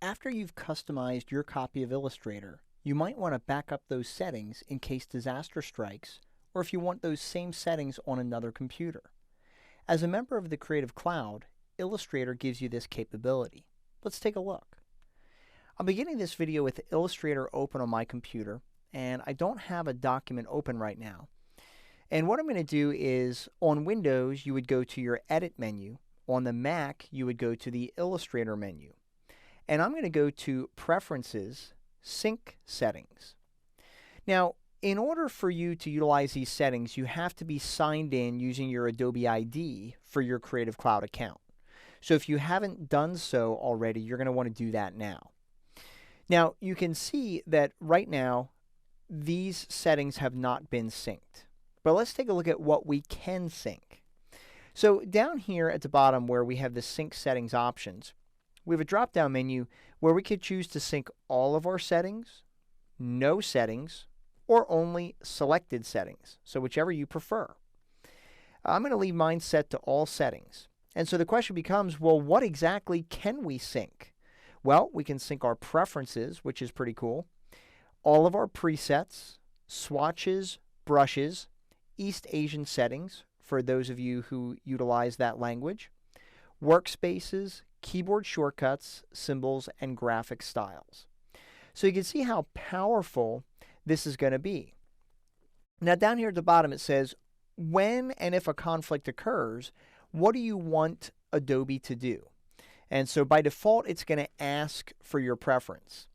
After you've customized your copy of Illustrator, you might want to back up those settings in case disaster strikes, or if you want those same settings on another computer. As a member of the Creative Cloud, Illustrator gives you this capability. Let's take a look. I'm beginning this video with Illustrator open on my computer, and I don't have a document open right now. And what I'm going to do is, on Windows, you would go to your Edit menu. On the Mac, you would go to the Illustrator menu. And I'm going to go to Preferences, Sync Settings. Now, in order for you to utilize these settings, you have to be signed in using your Adobe ID for your Creative Cloud account. So if you haven't done so already, you're going to want to do that now. Now, you can see that right now, these settings have not been synced. But let's take a look at what we can sync. So down here at the bottom where we have the Sync Settings options, we have a drop-down menu where we could choose to sync all of our settings, no settings, or only selected settings, so whichever you prefer. I'm going to leave mine set to all settings. And so the question becomes, well, what exactly can we sync? Well, we can sync our preferences, which is pretty cool, all of our presets, swatches, brushes, East Asian settings, for those of you who utilize that language, workspaces, keyboard shortcuts, symbols, and graphic styles. So you can see how powerful this is going to be. Now down here at the bottom it says, when and if a conflict occurs, what do you want Adobe to do? And so by default it's going to ask for your preference.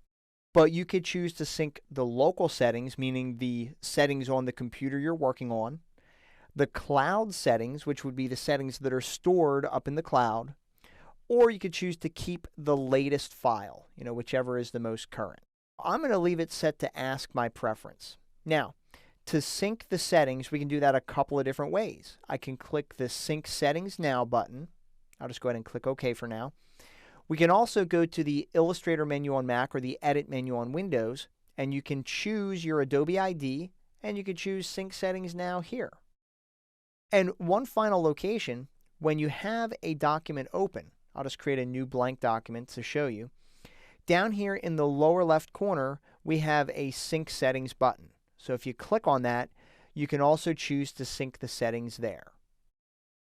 But you could choose to sync the local settings, meaning the settings on the computer you're working on, the cloud settings, which would be the settings that are stored up in the cloud, or you could choose to keep the latest file, whichever is the most current. I'm going to leave it set to ask my preference. Now, to sync the settings, we can do that a couple of different ways. I can click the Sync Settings Now button. I'll just go ahead and click OK for now. We can also go to the Illustrator menu on Mac or the Edit menu on Windows, and you can choose your Adobe ID, and you can choose Sync Settings Now here. And one final location, when you have a document open, I'll just create a new blank document to show you. Down here in the lower left corner, we have a Sync Settings button. So if you click on that, you can also choose to sync the settings there.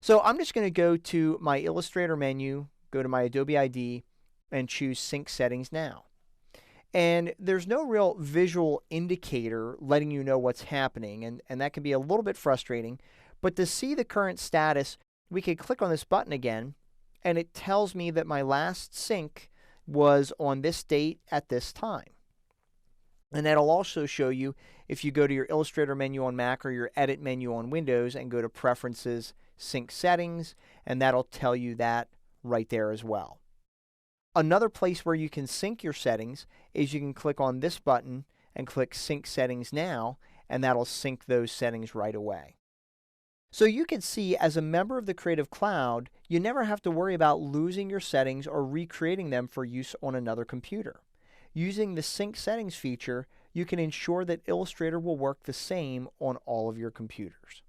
So I'm just going to go to my Illustrator menu, go to my Adobe ID, and choose Sync Settings Now. And there's no real visual indicator letting you know what's happening, and that can be a little bit frustrating. But to see the current status, we could click on this button again, and it tells me that my last sync was on this date at this time. And that'll also show you if you go to your Illustrator menu on Mac or your Edit menu on Windows and go to Preferences, Sync Settings, and that'll tell you that right there as well. Another place where you can sync your settings is you can click on this button and click Sync Settings Now, and that'll sync those settings right away. So you can see, as a member of the Creative Cloud, you never have to worry about losing your settings or recreating them for use on another computer. Using the Sync Settings feature, you can ensure that Illustrator will work the same on all of your computers.